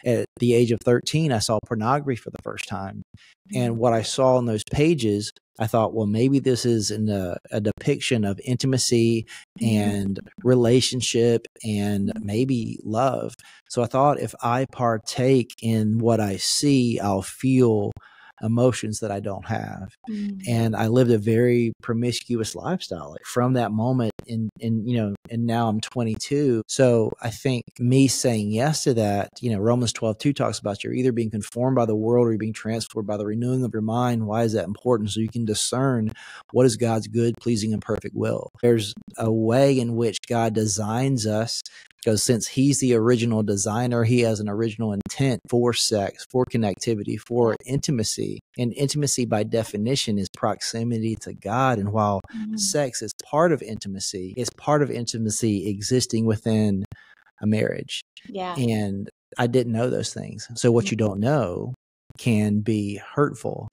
At the age of 13, I saw pornography for the first time. And what I saw in those pages, I thought, well, maybe this is a depiction of intimacy and relationship and maybe love. So I thought, if I partake in what I see, I'll feel emotions that I don't have. And I lived a very promiscuous lifestyle from that moment. And now I'm 22. So I think me saying yes to that, Romans 12:2 talks about you're either being conformed by the world or you're being transformed by the renewing of your mind. Why is that important? So you can discern what is God's good, pleasing, and perfect will. There's a way in which God designs us, because since he's the original designer, he has an original intent for sex, for connectivity, for intimacy. And intimacy by definition is proximity to God. And while sex is part of intimacy, it's part of intimacy existing within a marriage. Yeah. And I didn't know those things. So what you don't know can be hurtful.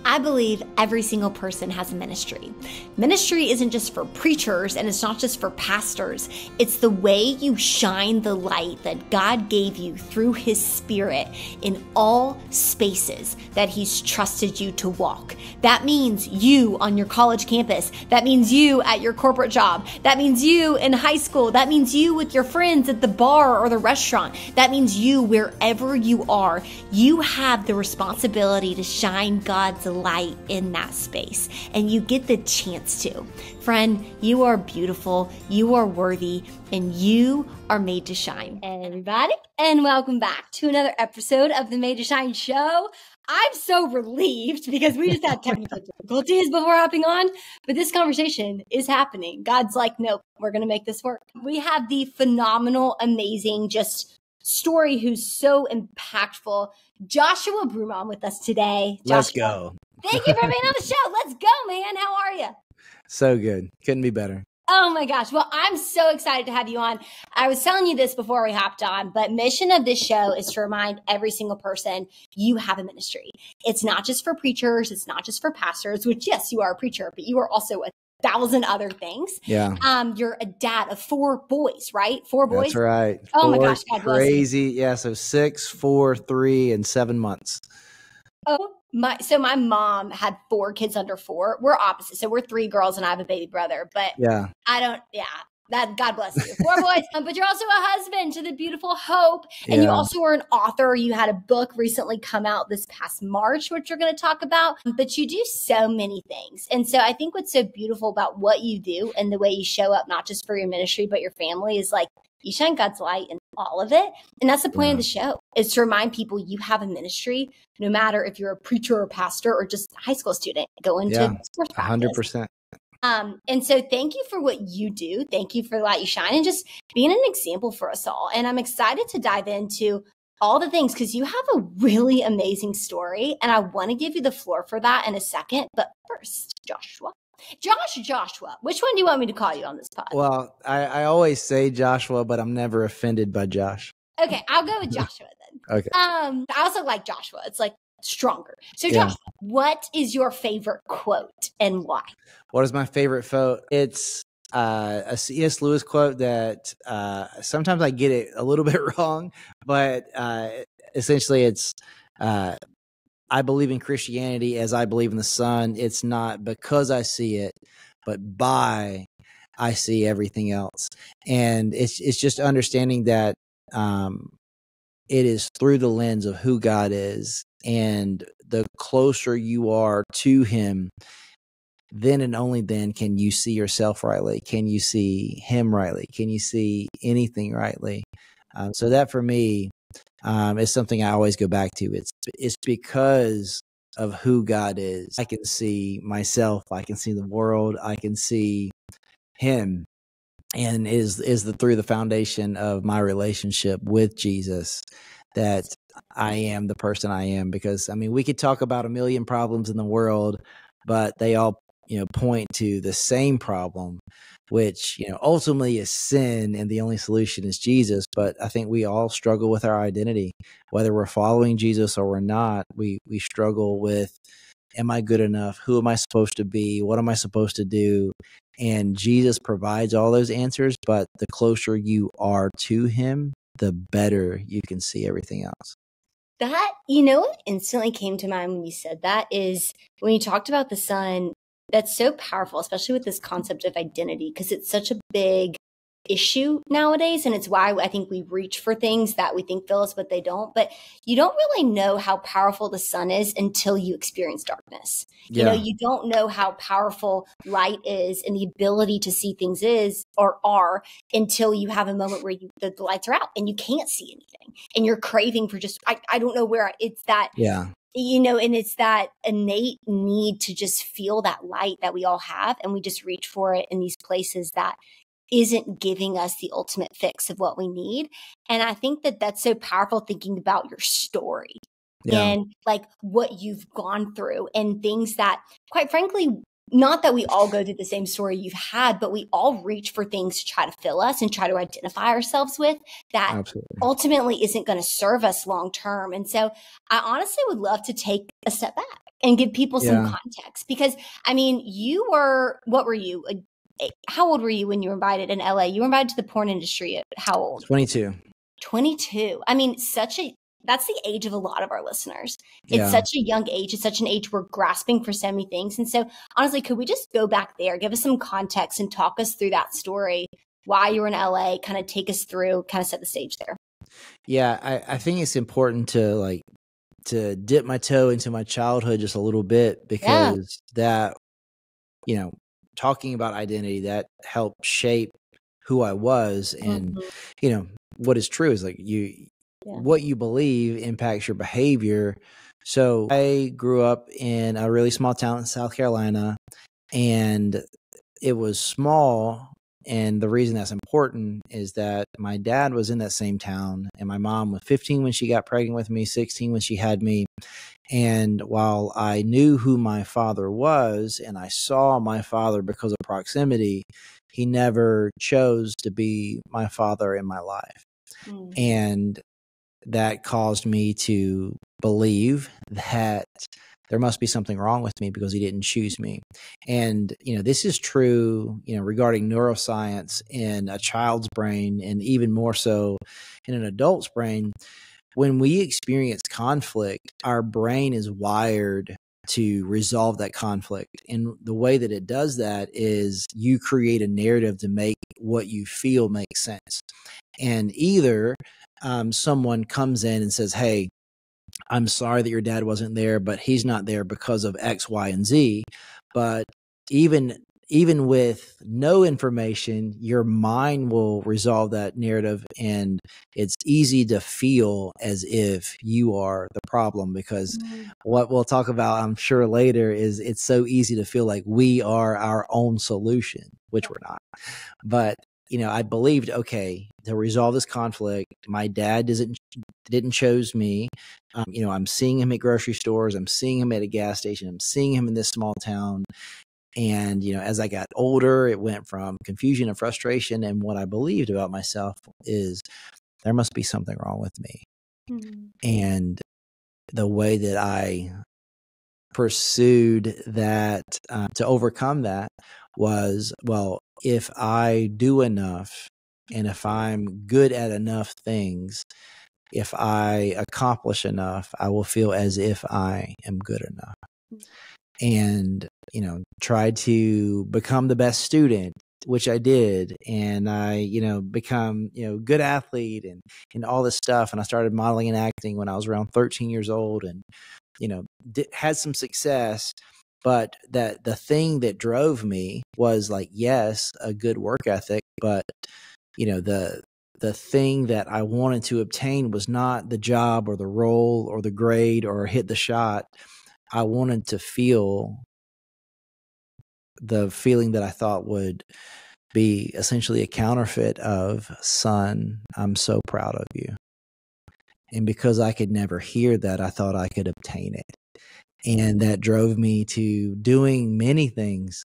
I believe every single person has a ministry. Ministry isn't just for preachers, and it's not just for pastors. It's the way you shine the light that God gave you through his Spirit in all spaces that he's trusted you to walk. That means you on your college campus. That means you at your corporate job. That means you in high school. That means you with your friends at the bar or the restaurant. That means you wherever you are. You have the responsibility to shine God's light in that space, and you get the chance to. Friend, you are beautiful, you are worthy, and you are made to shine. Hey everybody, and welcome back to another episode of the Made to Shine show. I'm so relieved because we just had technical difficulties before hopping on, but this conversation is happening. God's like, nope, we're going to make this work. We have the phenomenal, amazing, just story who's so impactful, Joshua Broome, with us today. Joshua, let's go. Thank you for being on the show. Let's go, man. How are you? So good. Couldn't be better. Oh my gosh. Well, I'm so excited to have you on. I was telling you this before we hopped on, but mission of this show is to remind every single person you have a ministry. It's not just for preachers. It's not just for pastors, which yes, you are a preacher, but you are also a 1,000 other things. Yeah. You're a dad of 4 boys, right? 4 boys. That's right. Oh my gosh. God bless you. Crazy. Yeah. So 6, 4, 3, and 7 months. So my mom had 4 kids under 4. We're opposite. So we're 3 girls and I have a baby brother, but that God bless you. 4 boys. But you're also a husband to the beautiful Hope. And you also are an author. You had a book recently come out this past March, which you're going to talk about, but you do so many things. And so I think what's so beautiful about what you do and the way you show up, not just for your ministry, but your family, is like, you shine God's light in all of it. And that's the point of the show, is to remind people you have a ministry, no matter if you're a preacher or pastor or just a high school student going to sports practice. 100%. And so thank you for what you do. Thank you for the light you shine and just being an example for us all. And I'm excited to dive into all the things because you have a really amazing story. And I want to give you the floor for that in a second. But first, Joshua, which one do you want me to call you on this pod? Well, I always say Joshua, but I'm never offended by Josh. Okay, I'll go with Joshua then. Okay. I also like Joshua. It's like stronger. So Joshua, what is your favorite quote and why? What is my favorite quote? It's a C.S. Lewis quote that sometimes I get it a little bit wrong, but essentially it's I believe in Christianity as I believe in the sun. It's not because I see it, but by I see everything else. And it's just understanding that it is through the lens of who God is. And the closer you are to him, then and only then can you see yourself rightly. Can you see him rightly? Can you see anything rightly? So that for me is something I always go back to. It's because of who God is. I can see myself. I can see the world. I can see him. And is through the foundation of my relationship with Jesus that I am the person I am. Because I mean, we could talk about a million problems in the world, but they all point to the same problem, which ultimately is sin, and the only solution is Jesus. But I think we all struggle with our identity, whether we're following Jesus or we're not. We struggle with, am I good enough? Who am I supposed to be? What am I supposed to do? And Jesus provides all those answers, but the closer you are to him, the better you can see everything else. That, what instantly came to mind when you said that is when you talked about the sun, that's so powerful, especially with this concept of identity, because it's such a big issue nowadays. And it's why I think we reach for things that we think fill us, but they don't. But you don't really know how powerful the sun is until you experience darkness. Yeah. You don't know how powerful light is and the ability to see things is or are until you have a moment where the lights are out and you can't see anything and you're craving for just, I don't know where it's that. Yeah. And it's that innate need to just feel that light that we all have. And we just reach for it in these places that isn't giving us the ultimate fix of what we need. And I think that that's so powerful, thinking about your story and like what you've gone through and things that, quite frankly, not that we all go through the same story you've had, but we all reach for things to try to fill us and try to identify ourselves with that Absolutely. ultimately isn't going to serve us long term. And so I honestly would love to take a step back and give people some context, because what were you? How old were you when you were invited in LA? You were invited to the porn industry at how old? 22. 22. I mean, that's the age of a lot of our listeners. It's such a young age. It's such an age we're grasping for so many things. And so honestly, could we just go back there, give us some context and talk us through that story, why you were in LA, kind of take us through, kind of set the stage there. Yeah. I think it's important to dip my toe into my childhood just a little bit, because that, talking about identity, that helped shape who I was. And, what is true is like what you believe impacts your behavior. So I grew up in a really small town in South Carolina, and it was small. And the reason that's important is that my dad was in that same town, and my mom was 15 when she got pregnant with me, 16 when she had me. And while I knew who my father was and I saw my father because of proximity, he never chose to be my father in my life. And that caused me to believe that there must be something wrong with me because he didn't choose me. And, this is true, regarding neuroscience in a child's brain, and even more so in an adult's brain. When we experience conflict, our brain is wired to resolve that conflict. And the way that it does that is you create a narrative to make what you feel make sense. And either someone comes in and says, hey, I'm sorry that your dad wasn't there, but he's not there because of X, Y, and Z. But even with no information, your mind will resolve that narrative, and it's easy to feel as if you are the problem, because what we'll talk about, I'm sure later, is it's so easy to feel like we are our own solution, which we're not. But I believed, okay, to resolve this conflict, my dad didn't chose me. I'm seeing him at grocery stores. I'm seeing him at a gas station. I'm seeing him in this small town. And, as I got older, it went from confusion and frustration. And what I believed about myself is there must be something wrong with me. And the way that I pursued that to overcome that was, well, if I do enough and if I'm good at enough things, if I accomplish enough, I will feel as if I am good enough. And, try to become the best student, which I did. And I, become, good athlete and all this stuff. And I started modeling and acting when I was around 13 years old, and, had some success. But that the thing that drove me was like, yes, a good work ethic, but, the thing that I wanted to obtain was not the job or the role or the grade or hit the shot. I wanted to feel the feeling that I thought would be essentially a counterfeit of, son, I'm so proud of you. And because I could never hear that, I thought I could obtain it. And that drove me to doing many things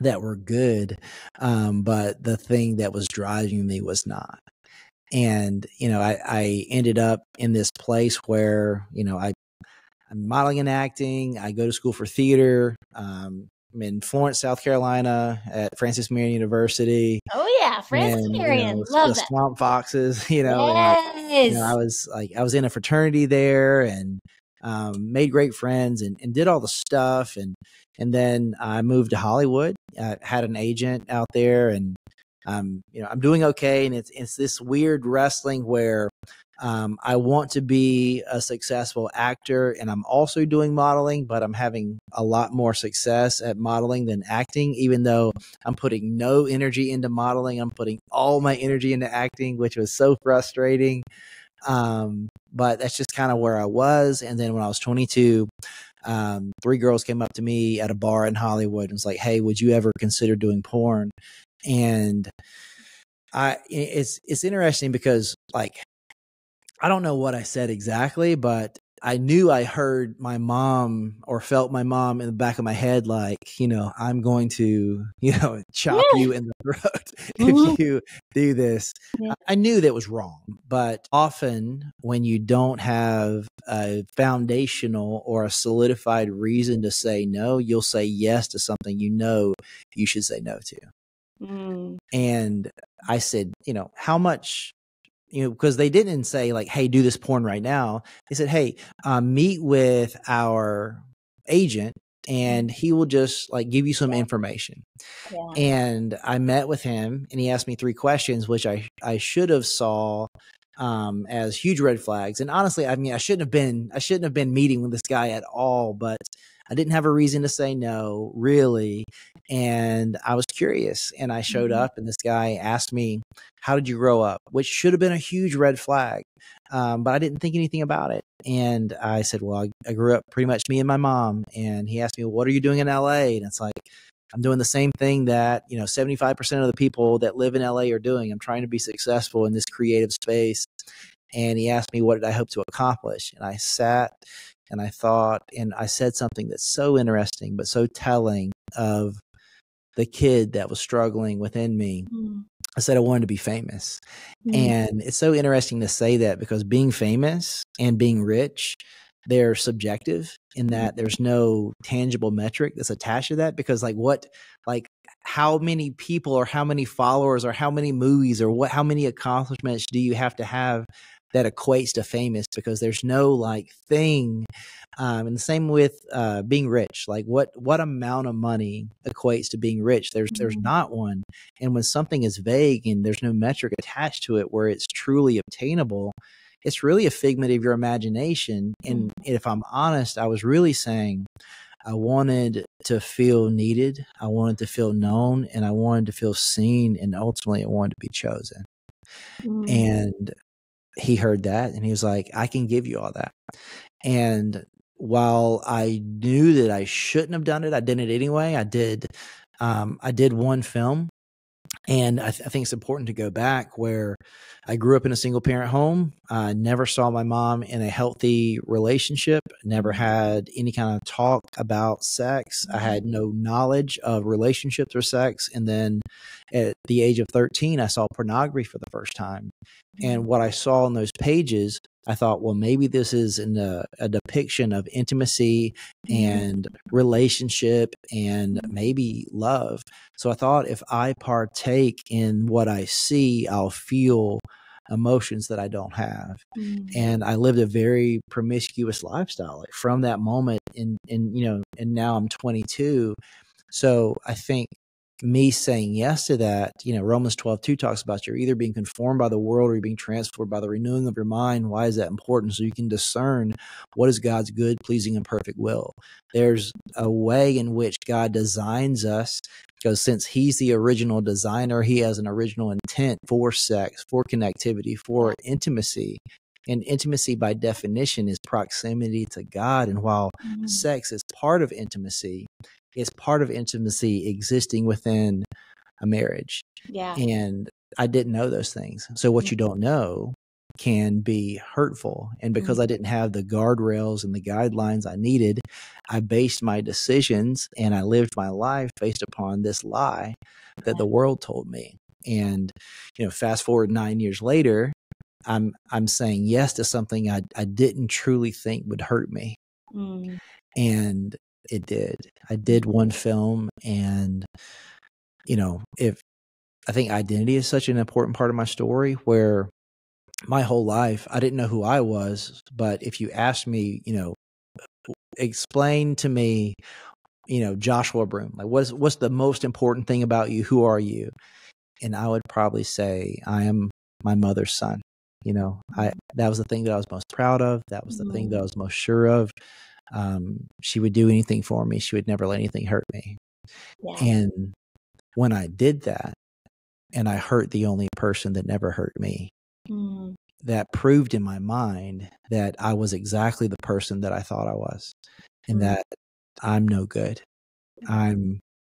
that were good. But the thing that was driving me was not. And, I ended up in this place where, I'm modeling and acting. I go to school for theater. I'm in Florence, South Carolina at Francis Marion University. Oh yeah, Francis And, Marion, love the that. Swamp Foxes, and Yes. I was in a fraternity there, and made great friends, and did all the stuff. And then I moved to Hollywood. I had an agent out there, and I'm doing okay. And it's this weird wrestling where I want to be a successful actor, and I'm also doing modeling, but I'm having a lot more success at modeling than acting, even though I'm putting no energy into modeling. I'm putting all my energy into acting, which was so frustrating. But that's just kind of where I was. And then when I was 22, 3 girls came up to me at a bar in Hollywood and was like, "Hey, would you ever consider doing porn?" And it's interesting because, like, I don't know what I said exactly, but I knew I heard my mom or felt my mom in the back of my head, like, "I'm going to, chop you in the throat if you do this." Yeah. I knew that was wrong, but often when you don't have a foundational or a solidified reason to say no, you'll say yes to something you should say no to. And I said, "How much?" Because they didn't say like, "Hey, do this porn right now." They said, "Hey, meet with our agent and he will just like give you some information." Yeah. And I met with him and he asked me 3 questions, which I should have saw as huge red flags. And honestly, I shouldn't have been meeting with this guy at all, but I didn't have a reason to say no, really. And I was curious, and I showed up, and this guy asked me, "How did you grow up?" Which should have been a huge red flag. But I didn't think anything about it. And I said, "Well, I grew up pretty much me and my mom." And he asked me, "Well, what are you doing in LA?" And it's like, I'm doing the same thing that, 75% of the people that live in LA are doing. I'm trying to be successful in this creative space. And he asked me, what did I hope to accomplish? And I sat and I thought, and I said something that's so interesting, but so telling of the kid that was struggling within me. I said I wanted to be famous. And it's so interesting to say that because being famous and being rich, they're subjective in that there's no tangible metric that's attached to that. Because how many people or how many followers or how many movies or how many accomplishments do you have to have that equates to famous? Because there's no like thing. And the same with being rich. Like what amount of money equates to being rich? There's not one. And when something is vague and there's no metric attached to it where it's truly obtainable, it's really a figment of your imagination. And if I'm honest, I was really saying I wanted to feel needed, I wanted to feel known, and I wanted to feel seen, and ultimately I wanted to be chosen. And he heard that and he was like, "I can give you all that." And while I knew that I shouldn't have done it, I did it anyway. I did one film. And I think it's important to go back where I grew up in a single parent home. I never saw my mom in a healthy relationship, never had any kind of talk about sex. I had no knowledge of relationships or sex. And then at the age of 13, I saw pornography for the first time. And what I saw in those pages, I thought, well, maybe this is a depiction of intimacy and relationship and maybe love. So I thought if I partake in what I see, I'll feel emotions that I don't have. And I lived a very promiscuous lifestyle from that moment. And now I'm 22. So I think me saying yes to that, Romans 12:2 talks about you're either being conformed by the world or you're being transformed by the renewing of your mind. Why is that important? So you can discern what is God's good, pleasing, and perfect will. There's a way in which God designs us, because since he's the original designer, he has an original intent for sex, for connectivity, for intimacy. And intimacy by definition is proximity to God. And while sex is part of intimacy, it's part of intimacy existing within a marriage. Yeah. And I didn't know those things. So what you don't know can be hurtful. And because I didn't have the guardrails and the guidelines I needed, I based my decisions and I lived my life based upon this lie that the world told me. And, fast forward 9 years later, I'm saying yes to something I didn't truly think would hurt me. And it did. I did one film, and if I think identity is such an important part of my story, where my whole life I didn't know who I was, but if you asked me, explain to me, Joshua Broome, like what's the most important thing about you? Who are you? And I would probably say I am my mother's son. That was the thing that I was most proud of. That was the thing that I was most sure of. She would do anything for me. She would never let anything hurt me. Yeah. And when I did that, and I hurt the only person that never hurt me, that proved in my mind that I was exactly the person that I thought I was, and that I'm no good.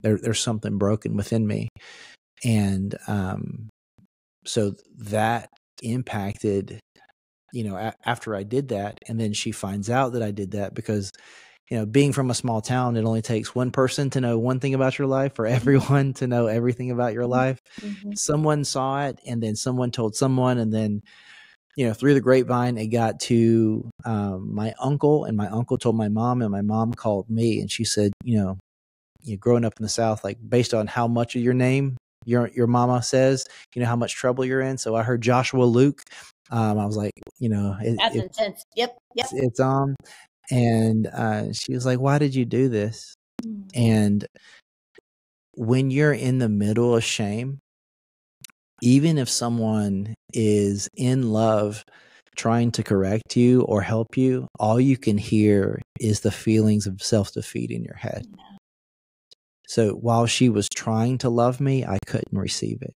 There's something broken within me. And so that impacted, after I did that, and then she finds out that I did that, because being from a small town, it only takes one person to know one thing about your life for everyone to know everything about your life. Someone saw it, and then someone told someone, and then through the grapevine, it got to my uncle, and my uncle told my mom, and my mom called me, and she said, growing up in the South, like, based on how much of your name your mama says, how much trouble you're in. So I heard Joshua Luke. I was like, that's intense. Yep. It's on. And she was like, why did you do this? And when you're in the middle of shame, even if someone is in love trying to correct you or help you, all you can hear is the feelings of self-defeat in your head. So while she was trying to love me, I couldn't receive it.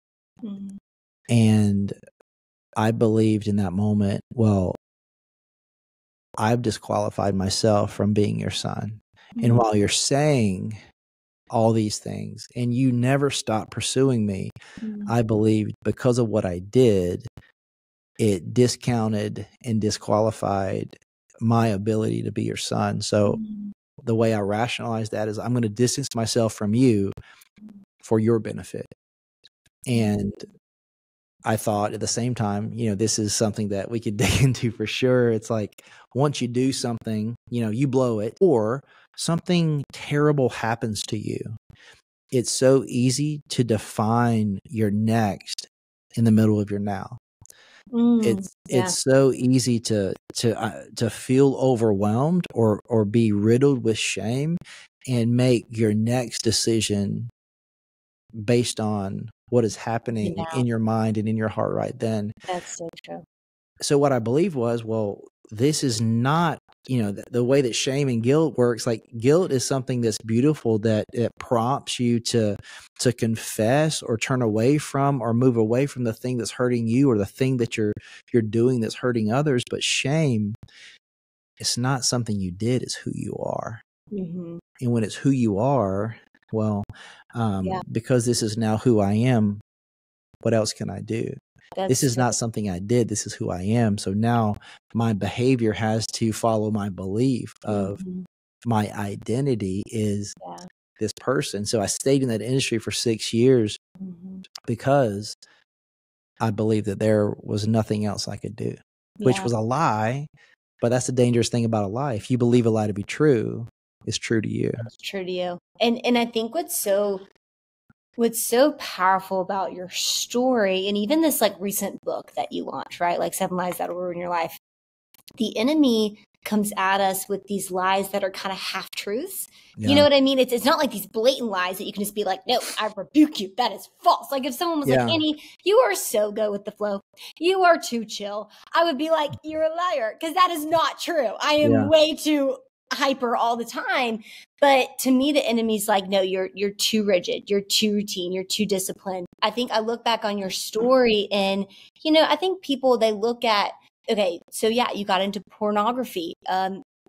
And I believed in that moment, well, I've disqualified myself from being your son. And while you're saying all these things and you never stop pursuing me, I believed because of what I did, it discounted and disqualified my ability to be your son. So the way I rationalize that is I'm going to distance myself from you for your benefit. And I thought at the same time, this is something that we could dig into for sure. It's like, once you do something, you blow it, or something terrible happens to you, it's so easy to define your next in the middle of your now. It's so easy to feel overwhelmed or be riddled with shame and make your next decision based on what is happening in your mind and in your heart right then. That's so true. So what I believe was, well, this is not, the way that shame and guilt works. Like, guilt is something that's beautiful, that it prompts you to confess or turn away from or move away from the thing that's hurting you or the thing that you're doing that's hurting others. But shame, it's not something you did, it's who you are. And when it's who you are, well, because this is now who I am, what else can I do? This is not something I did. This is who I am. So now my behavior has to follow my belief of my identity is this person. So I stayed in that industry for 6 years because I believed that there was nothing else I could do, which was a lie. But that's the dangerous thing about a lie. If you believe a lie to be true, it's true to you. It's true to you. And I think what's so powerful about your story, and even this like recent book that you launched, right? Like 7 Lies That Will Ruin Your Life. The enemy comes at us with these lies that are kind of half truths. You know what I mean? It's not like these blatant lies that you can just be like, no, I rebuke you. That is false. Like if someone was like, Annie, you are so go with the flow. You are too chill. I would be like, you're a liar, because that is not true. I am way too hyper all the time. But to me, the enemy's like, no, you're too rigid. You're too routine. You're too disciplined. I think I look back on your story and, I think people, they look at, okay, so you got into pornography,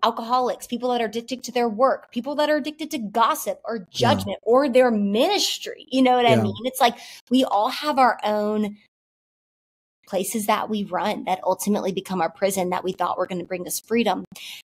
alcoholics, people that are addicted to their work, people that are addicted to gossip or judgment or their ministry. You know what I mean? It's like we all have our own places that we run that ultimately become our prison that we thought were going to bring us freedom.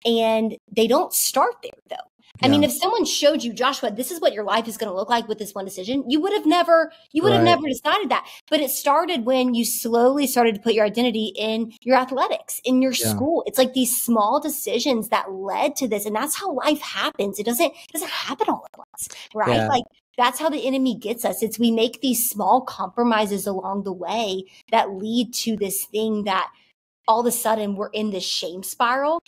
And they don't start there, though. I mean, if someone showed you, Joshua, this is what your life is going to look like with this one decision, you would have never decided that. But it started when you slowly started to put your identity in your athletics, in your school. It's like these small decisions that led to this. And that's how life happens. It doesn't happen all at once, right? Yeah. Like that's how the enemy gets us. It's we make these small compromises along the way that lead to this thing that all of a sudden we're in this shame spiral.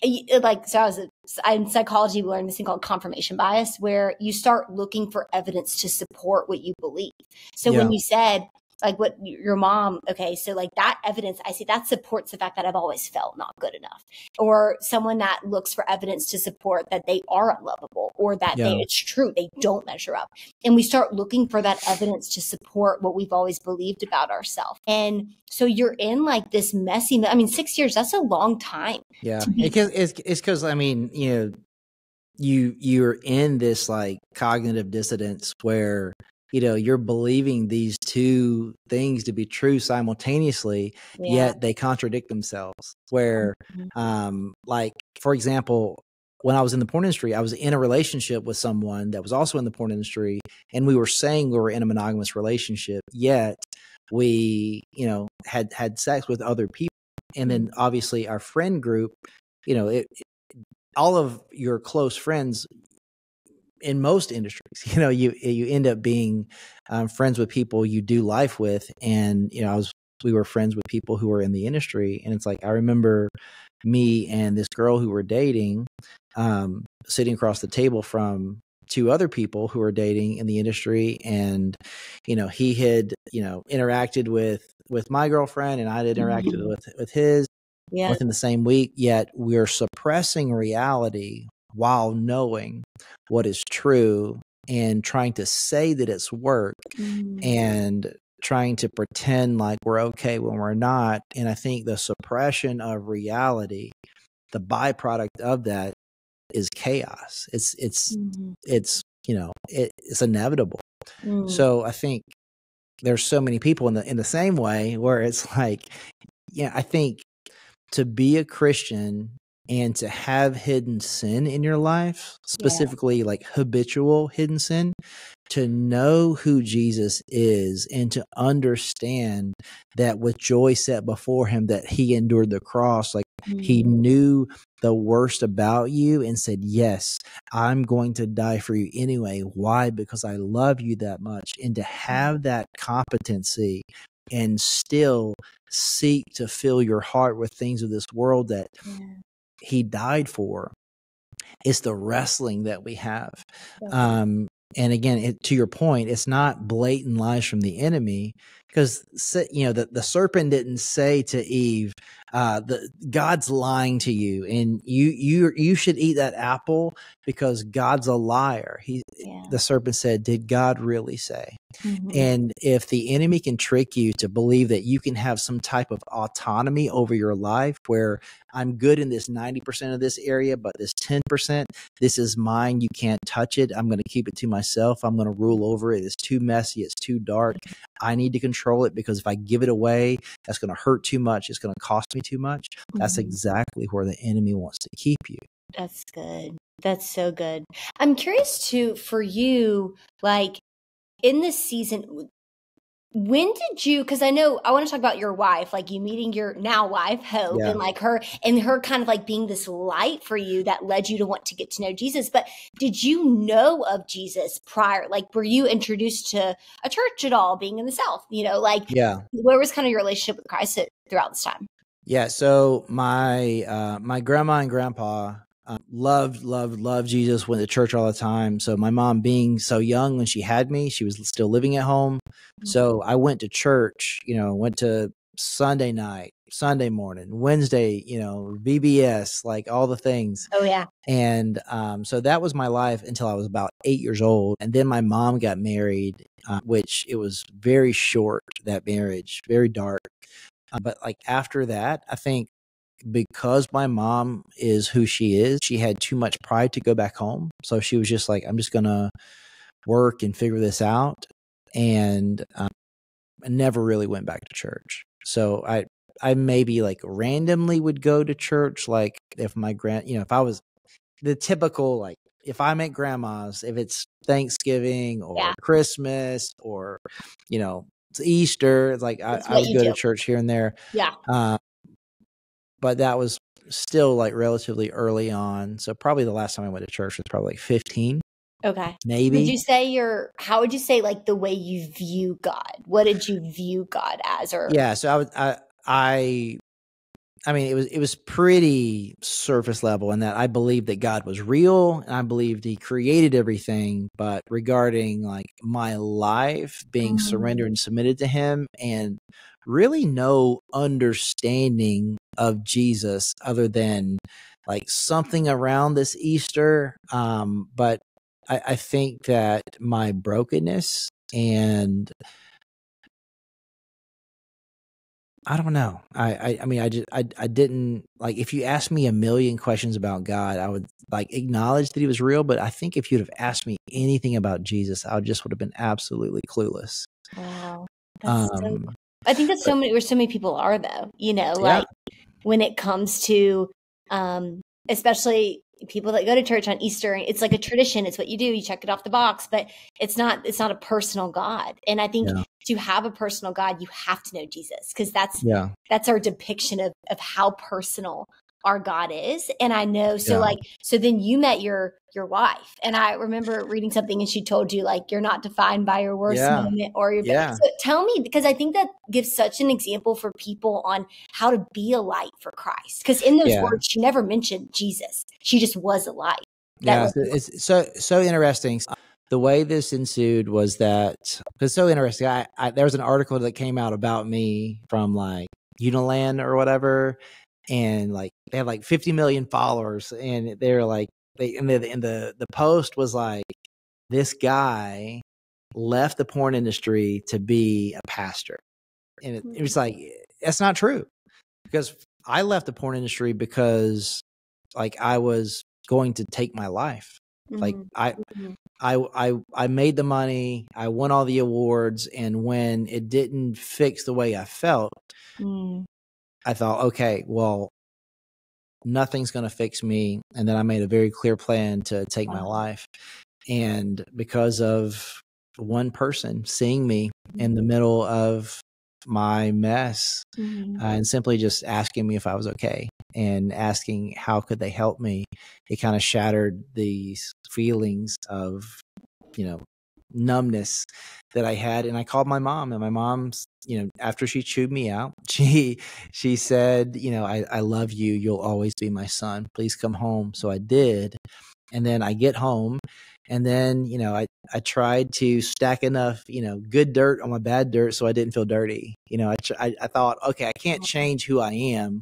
Like, so in psychology, we learned this thing called confirmation bias, where you start looking for evidence to support what you believe. So when you said, like what your mom, okay, so like that evidence, I see that supports the fact that I've always felt not good enough. Or someone that looks for evidence to support that they are unlovable or that it's true, they don't measure up. And we start looking for that evidence to support what we've always believed about ourselves. And so you're in like this messy, 6 years, that's a long time. Yeah. It's because, I mean, you're in this like cognitive dissonance where, you're believing these two things to be true simultaneously, yet they contradict themselves. Where, like, for example, when I was in the porn industry, I was in a relationship with someone that was also in the porn industry, and we were saying we were in a monogamous relationship, yet we, had sex with other people. And then obviously our friend group, all of your close friends in most industries, you end up being friends with people you do life with. And, we were friends with people who were in the industry. And it's like, I remember me and this girl who were dating, sitting across the table from two other people who were dating in the industry. And, he had, interacted with my girlfriend, and I had interacted with his within the same week, yet we're suppressing reality while knowing what is true and trying to say that it's work and trying to pretend like we're okay when we're not. And I think the suppression of reality, the byproduct of that is chaos. It's inevitable. So I think there's so many people in the same way where it's like, I think to be a Christian and to have hidden sin in your life, specifically like habitual hidden sin, to know who Jesus is and to understand that with joy set before him, that he endured the cross, like he knew the worst about you and said, yes, I'm going to die for you anyway. Why? Because I love you that much. And to have that competency and still seek to fill your heart with things of this world that he died for. It's the wrestling that we have. And again, to your point, it's not blatant lies from the enemy, because the serpent didn't say to Eve, God's lying to you, and you should eat that apple because God's a liar. The serpent said, did God really say? And if the enemy can trick you to believe that you can have some type of autonomy over your life, where I'm good in this 90% of this area, but this 10%, this is mine. You can't touch it. I'm going to keep it to myself. I'm going to rule over it. It's too messy. It's too dark. I need to control it, because if I give it away, that's going to hurt too much. It's going to cost me too much. That's exactly where the enemy wants to keep you. That's good. That's so good. I'm curious too, for you, like in this season, when did you, because I know I want to talk about your wife, like you meeting your now wife, Hope, and like her kind of like being this light for you that led you to want to get to know Jesus. But did you know of Jesus prior? Like, were you introduced to a church at all, being in the South? Where was kind of your relationship with Christ throughout this time? Yeah. So my grandma and grandpa loved Jesus, went to church all the time. So my mom, being so young when she had me, she was still living at home. So I went to church, went to Sunday night, Sunday morning, Wednesday, VBS, like all the things. Oh yeah. And so that was my life until I was about 8 years old. And then my mom got married, which it was very short, that marriage, very dark. But like after that, I think, because my mom is who she is, she had too much pride to go back home. So she was just like, I'm just going to work and figure this out. And I never really went back to church. So I maybe like randomly would go to church. Like if my if I was the typical like if I'm at grandma's, if it's Thanksgiving or Christmas or, it's Easter, it's like I would go to church here and there. Yeah. But that was still like relatively early on. So probably the last time I went to church was probably like 15. Okay. Maybe. Would you say how would you say like the way you view God? What did you view God as? Or yeah, so I mean, it was pretty surface level in that I believed that God was real and I believed he created everything. But regarding like my life being surrendered and submitted to him, and really no understanding of Jesus other than like something around this Easter. But I think that my brokenness and I don't know. I mean, I didn't like, if you asked me a million questions about God, I would like acknowledge that he was real. But I think if you'd have asked me anything about Jesus, I just would have been absolutely clueless. Wow. I think that's where so many people are though, like when it comes to, especially people that go to church on Easter, it's like a tradition. It's what you do. You check it off the box, but it's not a personal God. And I think to have a personal God, you have to know Jesus, because that's our depiction of how personal our God is. And I know, so then you met your wife, and I remember reading something and she told you like, you're not defined by your worst moment or your best. So tell me, because I think that gives such an example for people on how to be a light for Christ. Because in those words, she never mentioned Jesus. She just was a light. It's so interesting. The way this ensued was that, it's so interesting. There was an article that came out about me from like Uniland or whatever, and like they have like 50 million followers, and they're like, the post was like, this guy left the porn industry to be a pastor, and it was like, that's not true, because I left the porn industry because like I was going to take my life. Like I made the money, I won all the awards, and when it didn't fix the way I felt, I thought, okay, well, nothing's going to fix me. And then I made a very clear plan to take my life. And because of one person seeing me in the middle of my mess, and simply just asking me if I was okay and asking how could they help me, it kind of shattered these feelings of, numbness that I had. And I called my mom, and my mom's, after she chewed me out, she said, I love you. You'll always be my son. Please come home. So I did. And then I get home, and then, I tried to stack enough, good dirt on my bad dirt so I didn't feel dirty. I thought, okay, I can't change who I am,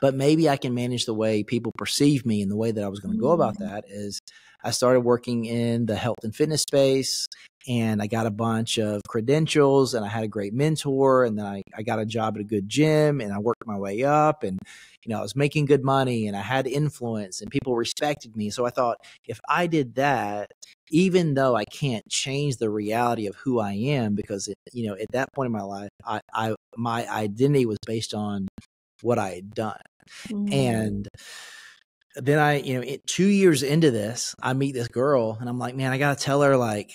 but maybe I can manage the way people perceive me. And the way that I was going to go about that is I started working in the health and fitness space, and I got a bunch of credentials, and I had a great mentor, and then I got a job at a good gym, and I worked my way up, and, I was making good money, and I had influence, and people respected me. So I thought, if I did that, even though I can't change the reality of who I am, because, at that point in my life, my identity was based on what I had done. And then 2 years into this, I meet this girl, and I'm like, man, I got to tell her like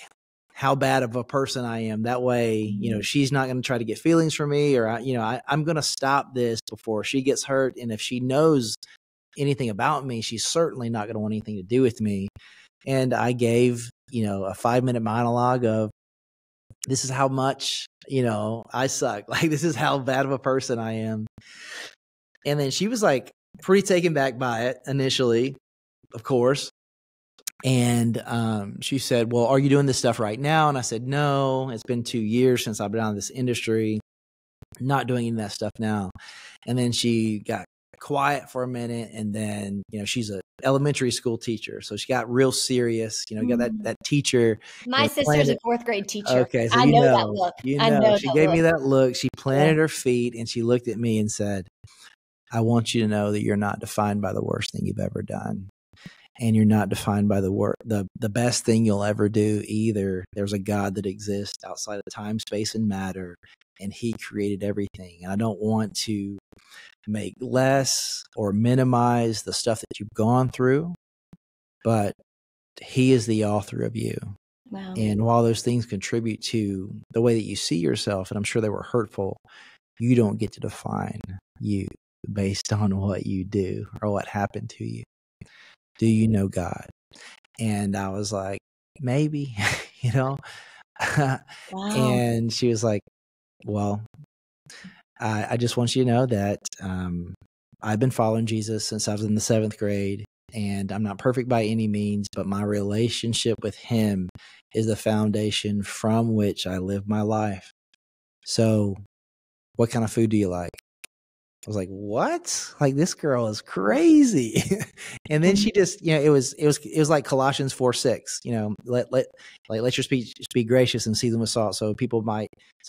how bad of a person I am. That way, she's not going to try to get feelings from me, or I'm going to stop this before she gets hurt. And if she knows anything about me, she's certainly not going to want anything to do with me. And I gave, a 5-minute monologue of, this is how much, I suck. Like, this is how bad of a person I am. And then she was like pretty taken back by it initially, of course. And she said, well, are you doing this stuff right now? And I said, no, it's been 2 years since I've been out of this industry, not doing any of that stuff now. And then she got quiet for a minute. And then, she's an elementary school teacher. So she got real serious, got that teacher. My sister's a 4th grade teacher. Okay. So I know that look. She gave me that look. She planted her feet, and she looked at me and said, I want you to know that you're not defined by the worst thing you've ever done. And you're not defined by the best thing you'll ever do either. There's a God that exists outside of time, space, and matter, and he created everything. And I don't want to make less or minimize the stuff that you've gone through, but he is the author of you. Wow. And while those things contribute to the way that you see yourself, and I'm sure they were hurtful, you don't get to define you based on what you do or what happened to you. Do you know God? And I was like, maybe, you know? Wow. And she was like, well, I just want you to know that I've been following Jesus since I was in the 7th grade, and I'm not perfect by any means, but my relationship with him is the foundation from which I live my life. So what kind of food do you like? I was like, what? Like, this girl is crazy. And then she just, you know, it was like Colossians 4:6, you know, let your speech be gracious and seasoned with salt. So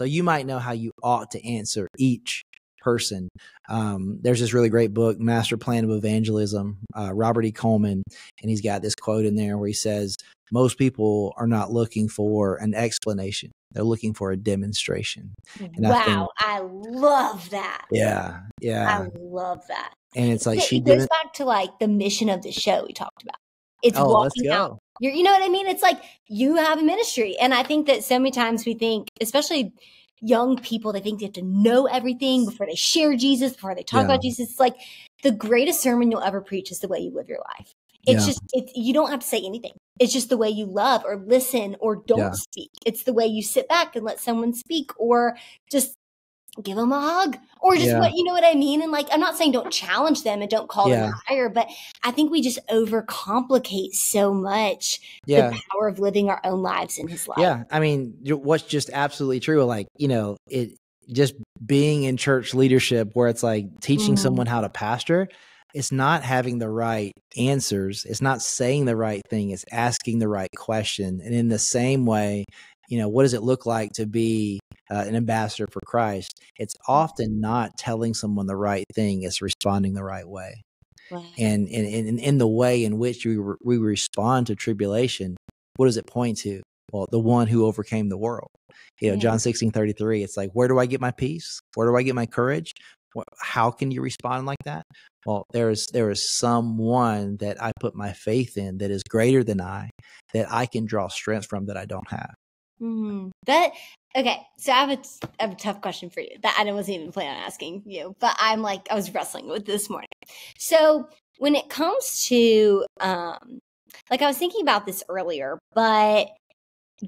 you might know how you ought to answer each person. There's this really great book, Master Plan of Evangelism, Robert E. Coleman, and he's got this quote in there where he says, most people are not looking for an explanation. They're looking for a demonstration. And wow. I love that. Yeah. I love that. And it's like it goes back to like the mission of the show we talked about. It's walking out. You know what I mean? It's like you have a ministry. And I think that so many times we think, especially young people, they think they have to know everything before they share Jesus, before they talk about Jesus. It's like the greatest sermon you'll ever preach is the way you live your life. It's just, you don't have to say anything. It's just the way you love or listen or don't speak. It's the way you sit back and let someone speak or just give them a hug or just what, you know what I mean? And like, I'm not saying don't challenge them and don't call them higher, but I think we just overcomplicate so much the power of living our own lives in his life. Yeah. I mean, what's just absolutely true. Like, you know, it just being in church leadership where it's like teaching someone how to pastor. It's not having the right answers. It's not saying the right thing. It's asking the right question. And in the same way, you know, what does it look like to be an ambassador for Christ? It's often not telling someone the right thing. It's responding the right way. Wow. And in the way in which we respond to tribulation, what does it point to? Well, the one who overcame the world. You know, John 16:33, it's like, where do I get my peace? Where do I get my courage? How can you respond like that? Well, there is someone that I put my faith in that is greater than I, that I can draw strength from that I don't have. Okay, so I have a tough question for you that I wasn't even planning on asking you, but I was wrestling with this morning. So when it comes to, like I was thinking about this earlier, but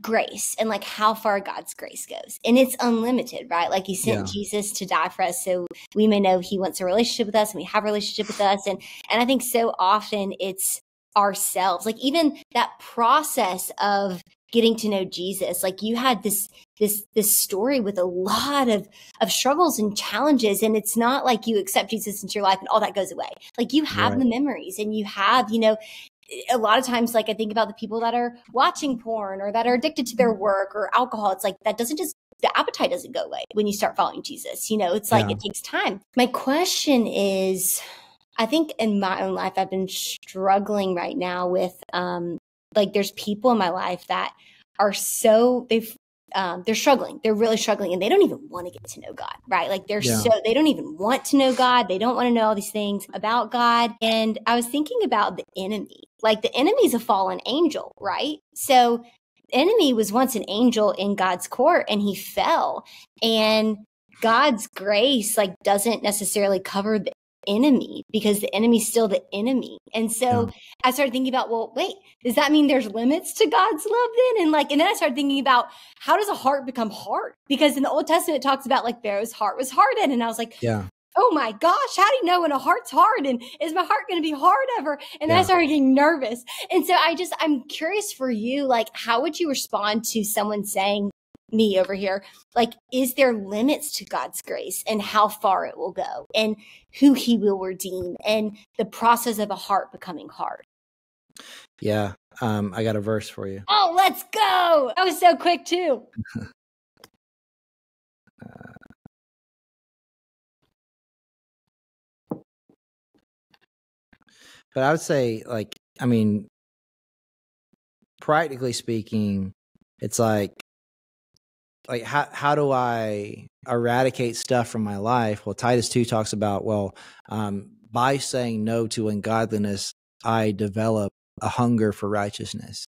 grace and like how far God's grace goes, and it's unlimited, right? Like he sent Jesus to die for us so we may know he wants a relationship with us and we have a relationship with us. And I think so often it's ourselves, like even that process of getting to know Jesus, like you had this story with a lot of struggles and challenges. And it's not like you accept Jesus into your life and all that goes away. Like you have the memories and you have, you know, a lot of times, like I think about the people that are watching porn or that are addicted to their work or alcohol. It's like that doesn't just, the appetite doesn't go away when you start following Jesus. You know, it's like it takes time. My question is, I think in my own life, I've been struggling right now with, like there's people in my life that are they're struggling. They're really struggling and they don't even want to get to know God, right? Like they don't even want to know God. They don't want to know all these things about God. And I was thinking about the enemy. Like the enemy is a fallen angel, right? So the enemy was once an angel in God's court and he fell. And God's grace like doesn't necessarily cover the enemy because the enemy's still the enemy. And so I started thinking about, well, wait, does that mean there's limits to God's love then? And then I started thinking about how does a heart become hard? Because in the Old Testament, it talks about like Pharaoh's heart was hardened. And I was like, oh my gosh, how do you know when a heart's hard? And is my heart going to be hard ever? And then I started getting nervous. And so I'm curious for you, like, how would you respond to someone saying, me over here, like, is there limits to God's grace and how far it will go and who he will redeem and the process of a heart becoming hard? Yeah. I got a verse for you. Oh, let's go. That was so quick too. But I would say, like, I mean, practically speaking, it's like how do I eradicate stuff from my life? Well, Titus 2 talks about, by saying no to ungodliness, I develop a hunger for righteousness.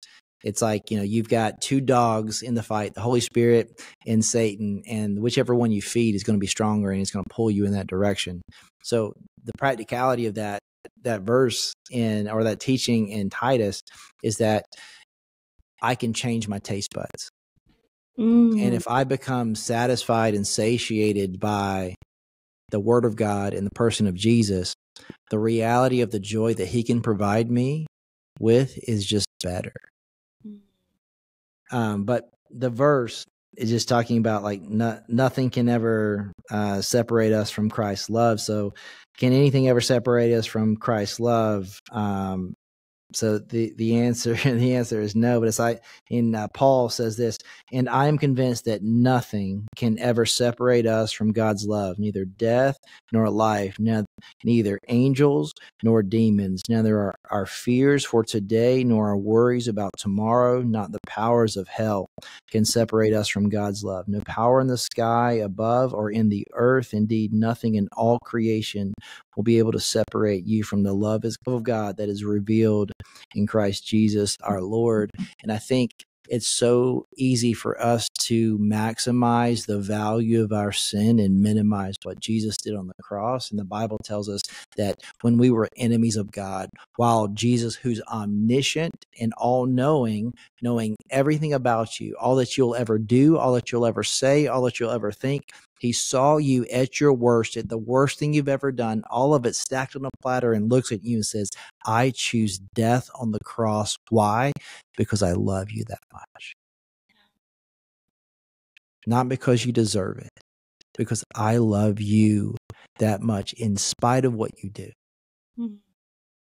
It's like, you've got two dogs in the fight, the Holy Spirit and Satan, and whichever one you feed is going to be stronger and it's going to pull you in that direction. So the practicality of that verse or that teaching in Titus is that I can change my taste buds. And if I become satisfied and satiated by the Word of God and the person of Jesus, the reality of the joy that he can provide me with is just better. But the verse is just talking about like nothing can ever separate us from Christ's love. So can anything ever separate us from Christ's love? So the answer is no. But it's like Paul says this, and I am convinced that nothing can ever separate us from God's love, neither death nor life, neither angels nor demons, neither our fears for today nor our worries about tomorrow, not the powers of hell can separate us from God's love. No power in the sky above or in the earth, indeed nothing in all creation will be able to separate you from the love of God that is revealed in Christ Jesus our Lord. And I think it's so easy for us to maximize the value of our sin and minimize what Jesus did on the cross. And the Bible tells us that when we were enemies of God, while Jesus, who's omniscient and all-knowing, knowing everything about you, all that you'll ever do, all that you'll ever say, all that you'll ever think, he saw you at your worst, at the worst thing you've ever done, all of it stacked on a platter, and looks at you and says, I choose death on the cross. Why? Because I love you that much. Not because you deserve it, because I love you that much in spite of what you do.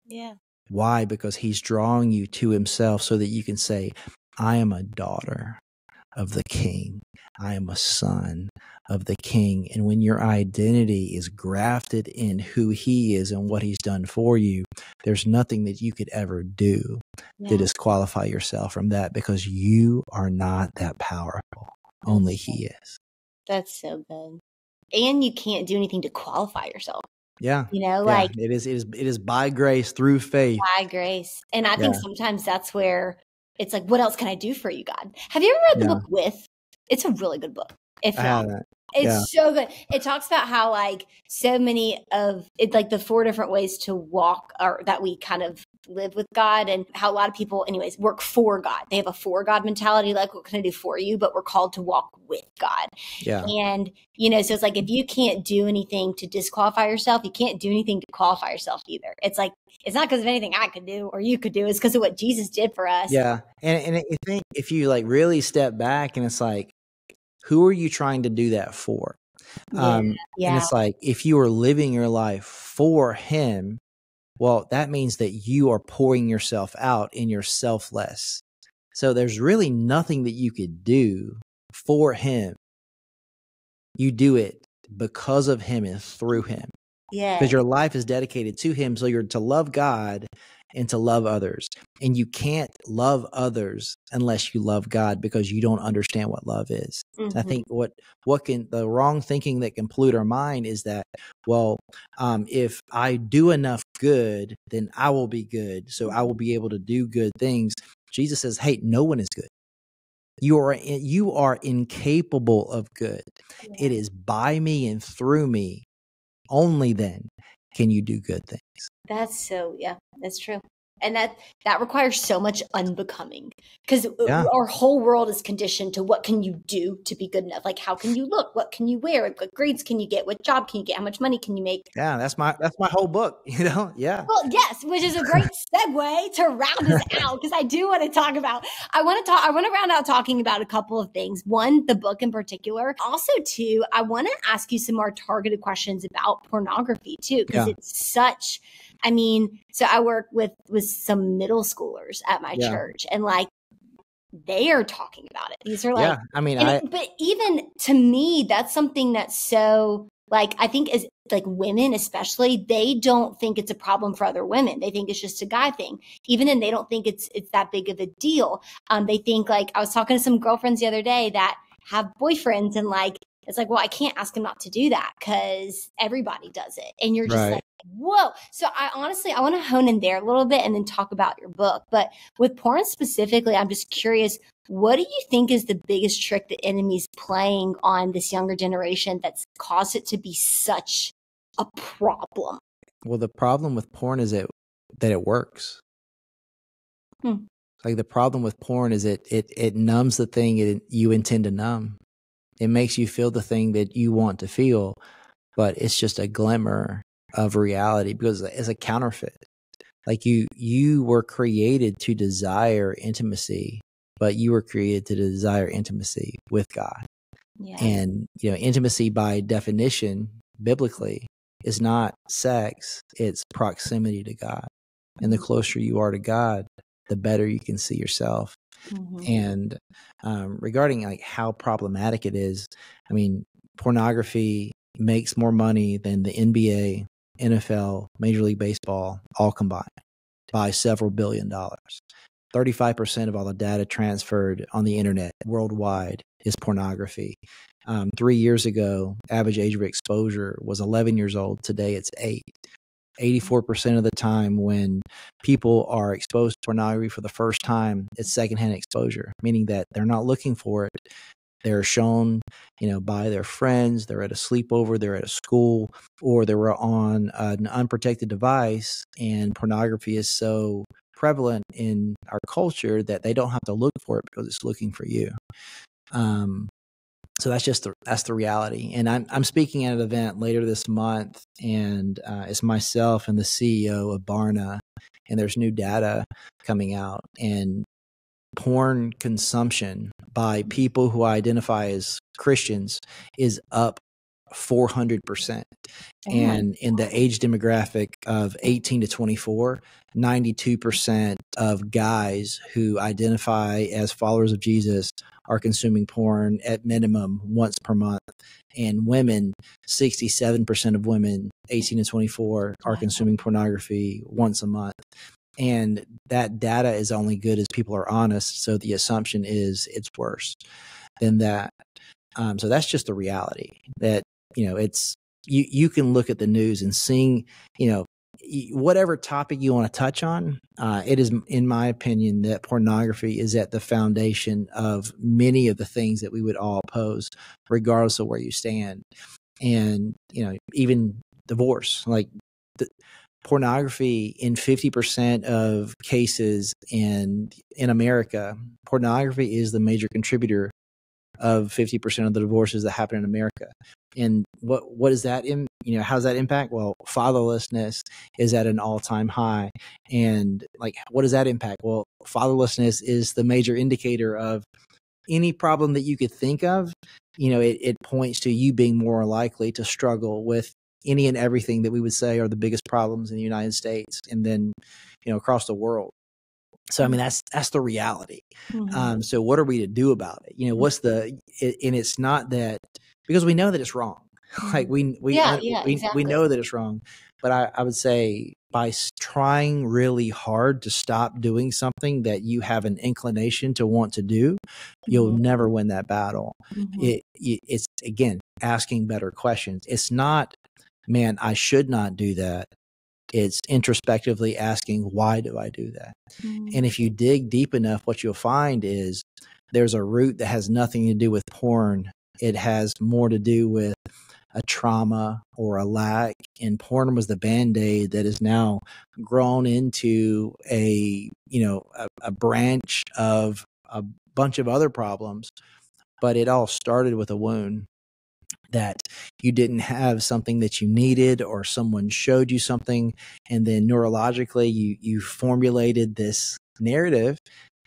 Yeah. Why? Because he's drawing you to himself so that you can say, I am a daughter of the King. I am a son of the King. And when your identity is grafted in who he is and what he's done for you, there's nothing that you could ever do to disqualify yourself from that, because you are not that powerful. Only he is. That's so good. And you can't do anything to qualify yourself. Yeah. Like it is by grace through faith. By grace. And I think sometimes that's where it's like, what else can I do for you, God? Have you ever read the book With? It's a really good book. If not, it's so good. It talks about how like so many of it, like the 4 different ways to walk, or that we kind of live with God, and how a lot of people anyways work for God. They have a for God mentality, like what can I do for you? But we're called to walk with God. Yeah. And so it's like, if you can't do anything to disqualify yourself, you can't do anything to qualify yourself either. It's like, it's not because of anything I could do or you could do. It's because of what Jesus did for us. Yeah. And I think if you like really step back, and it's like, who are you trying to do that for? And it's like, if you are living your life for him, well, that means that you are pouring yourself out and you're selfless. So there's really nothing that you could do for him. You do it because of him and through him. Yeah. Because your life is dedicated to him. So you're to love God and to love others. And you can't love others unless you love God, because you don't understand what love is. I think the wrong thinking that can pollute our mind is that, well, if I do enough good, then I will be good. So I will be able to do good things. Jesus says, hey, no one is good. You are incapable of good. It is by me and through me. Only then can you do good things. That's true. And that requires so much unbecoming, because our whole world is conditioned to what can you do to be good enough? Like, how can you look? What can you wear? What grades can you get? What job can you get? How much money can you make? Yeah, that's my whole book, Yeah. Well, yes, which is a great segue to round us out, because I do want to talk about, I want to round out talking about a couple of things. One, the book in particular. Also, two, I want to ask you some more targeted questions about pornography too, because it's such, so I work with some middle schoolers at my church, and like, they are talking about it. These are like, but even to me, that's something that's so, like, I think as like women, especially, they don't think it's a problem for other women. They think it's just a guy thing. Even then, they don't think it's that big of a deal. They think, like, I was talking to some girlfriends the other day that have boyfriends, and like, It's like, well, I can't ask him not to do that because everybody does it. And you're just Right. like, whoa. So I want to hone in there a little bit and then talk about your book. But with porn specifically, I'm just curious, what do you think is the biggest trick the enemy's playing on this younger generation that's caused it to be such a problem? Well, the problem with porn is that it works. Like the problem with porn is it numbs the thing you intend to numb. It makes you feel the thing that you want to feel, but it's just a glimmer of reality because it's a counterfeit. Like you were created to desire intimacy, but you were created to desire intimacy with God. Yeah. And intimacy by definition, biblically, is not sex, it's proximity to God. And the closer you are to God, the better you can see yourself. And regarding like how problematic it is, I mean, pornography makes more money than the NBA, NFL, Major League Baseball all combined by several $billions. 35% of all the data transferred on the internet worldwide is pornography. 3 years ago, average age of exposure was 11 years old. Today it's 8. 84% of the time when people are exposed to pornography for the first time, it's secondhand exposure, meaning that they're not looking for it. They're shown, by their friends, they're at a sleepover, they're at a school, or they were on an unprotected device, and pornography is so prevalent in our culture that they don't have to look for it because it's looking for you. So that's the reality. And I'm speaking at an event later this month, and it's myself and the CEO of Barna, and there's new data coming out, and porn consumption by people who identify as Christians is up 400%. And in the age demographic of 18 to 24, 92% of guys who identify as followers of Jesus are consuming porn at minimum once per month. And women, 67% of women 18 to 24 are consuming pornography once a month. And that data is only good as people are honest. So the assumption is it's worse than that. So that's just the reality that, it's, you can look at the news and seeing, whatever topic you want to touch on. It is, in my opinion, that pornography is at the foundation of many of the things that we would all oppose, regardless of where you stand. And, even divorce, like pornography in 50% of cases in America, pornography is the major contributor of 50% of the divorces that happen in America. And what is that how does that impact? Well, fatherlessness is at an all-time high. And like, what does that impact? Well, fatherlessness is the major indicator of any problem that you could think of. It points to you being more likely to struggle with any and everything that we would say are the biggest problems in the United States and then, across the world. So, I mean, that's the reality. So what are we to do about it? And it's not that, because we know that it's wrong. Like we exactly. know that it's wrong, but I would say by trying really hard to stop doing something that you have an inclination to want to do, you'll never win that battle. It's again, asking better questions. It's not, man, I should not do that. It's introspectively asking, why do I do that? And if you dig deep enough, what you'll find is there's a root that has nothing to do with porn. It has more to do with a trauma or a lack. And porn was the Band-Aid that is now grown into a branch of a bunch of other problems. But it all started with a wound, that you didn't have something that you needed, or someone showed you something, and then neurologically you formulated this narrative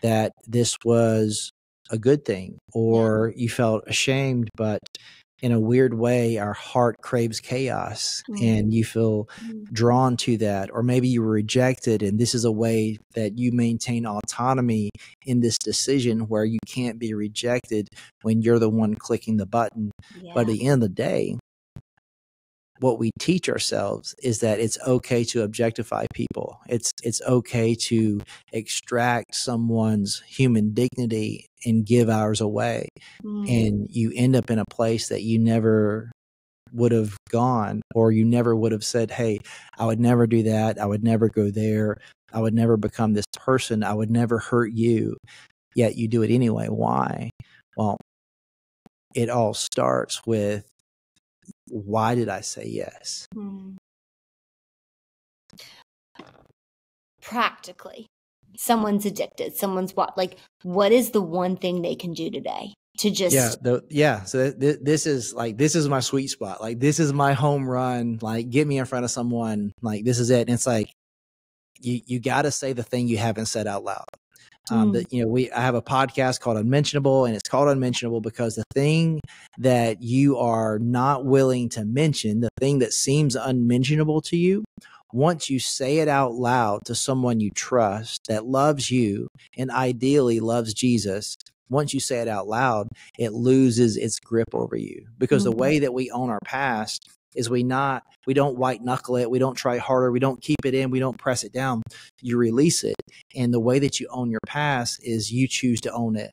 that this was a good thing, or you felt ashamed, but in a weird way our heart craves chaos and you feel drawn to that. Or maybe you were rejected, and this is a way that you maintain autonomy in this decision where you can't be rejected when you're the one clicking the button. But at the end of the day, what we teach ourselves is that it's okay to objectify people. It's okay to extract someone's human dignity and give ours away. And you end up in a place that you never would have gone, or you never would have said, hey, I would never do that. I would never go there. I would never become this person. I would never hurt you. Yet you do it anyway. Why? Well, it all starts with, why did I say yes? Practically, someone's addicted. Someone's what is the one thing they can do today to just So this is my sweet spot. Like, this is my home run. Like, get me in front of someone. Like, this is it. And it's like, you got to say the thing you haven't said out loud. I have a podcast called Unmentionable, and it's called Unmentionable because the thing that you are not willing to mention, the thing that seems unmentionable to you, once you say it out loud to someone you trust that loves you and ideally loves Jesus, once you say it out loud, it loses its grip over you. Because the way that we own our past is we don't white knuckle it. We don't try harder. We don't keep it in. We don't press it down. You release it. And the way that you own your past is you choose to own it.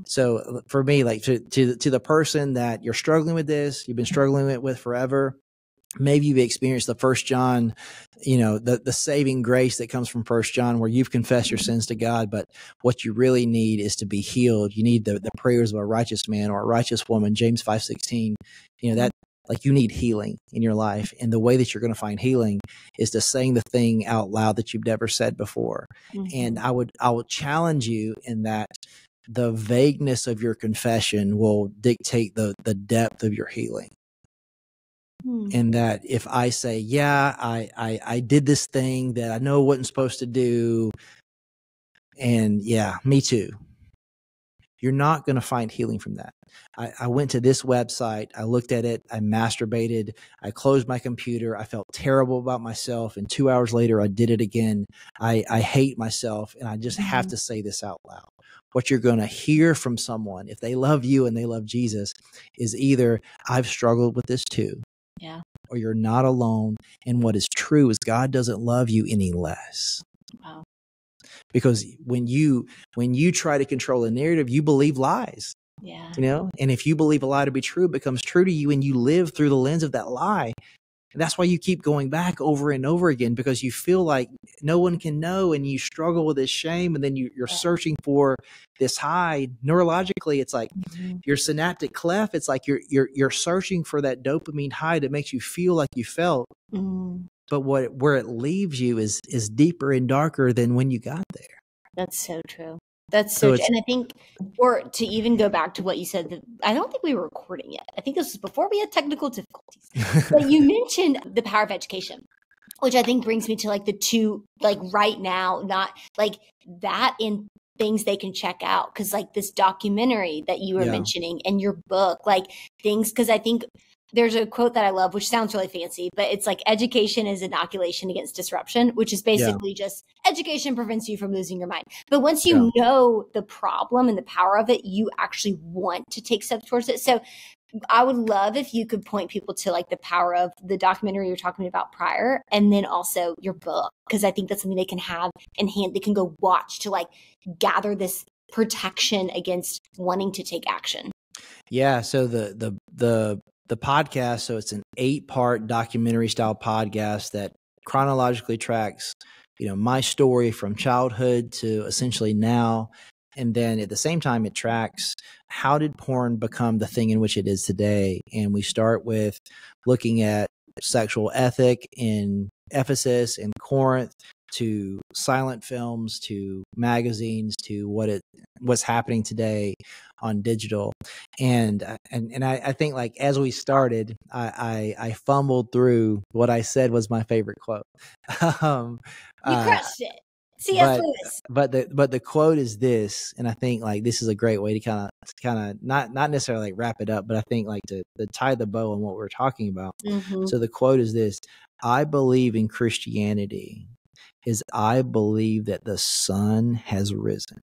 So for me, like to the person that you're struggling with this, you've been struggling with forever. Maybe you've experienced the 1 John, the saving grace that comes from 1 John, where you've confessed your sins to God. But what you really need is to be healed. You need the prayers of a righteous man or a righteous woman, James 5:16, that like you need healing in your life. And the way that you're going to find healing is to saying the thing out loud that you've never said before. And I would challenge you in that the vagueness of your confession will dictate the depth of your healing. And that if I say, yeah, I did this thing that I know I wasn't supposed to do, and yeah, me too, you're not going to find healing from that. I went to this website, I looked at it, I masturbated, I closed my computer, I felt terrible about myself, and 2 hours later I did it again. I hate myself, and I just have to say this out loud. What you're going to hear from someone, if they love you and they love Jesus, is either, I've struggled with this too. Yeah. Or you're not alone. And what is true is God doesn't love you any less. Wow. Because when you try to control a narrative, you believe lies. Yeah. And if you believe a lie to be true, it becomes true to you, and you live through the lens of that lie. And that's why you keep going back over and over again, because you feel like no one can know, and you struggle with this shame, and then you're searching for this high. Neurologically, it's like your synaptic cleft. It's like you're searching for that dopamine high that makes you feel like you felt. But where it leaves you is deeper and darker than when you got there. That's so true. That's so true. And I think, or to even go back to what you said, I don't think we were recording yet. I think this was before we had technical difficulties. But you mentioned the power of education, which I think brings me to like the two, like right now, not like that in things they can check out. Cause like this documentary that you were mentioning and your book, like things, cause I think there's a quote that I love, which sounds really fancy, but it's like education is inoculation against disruption, which is basically just education prevents you from losing your mind. But once you know the problem and the power of it, you actually want to take steps towards it. So I would love if you could point people to like the power of the documentary you were talking about prior, and then also your book, because I think that's something they can have in hand. They can go watch to like gather this protection against wanting to take action. Yeah. So the podcast, so it's an 8-part documentary style podcast that chronologically tracks, my story from childhood to essentially now. And then at the same time, it tracks how did porn become the thing in which it is today. And we start with looking at sexual ethic in Ephesus and Corinth, to silent films, to magazines, to what's happening today on digital. And I think like as we started, I fumbled through what I said was my favorite quote. You crushed it. C.S. Lewis. But the quote is this, and I think like this is a great way to kind of not necessarily like wrap it up, but I think like to tie the bow on what we're talking about. So the quote is this: I believe in Christianity is I believe that the sun has risen,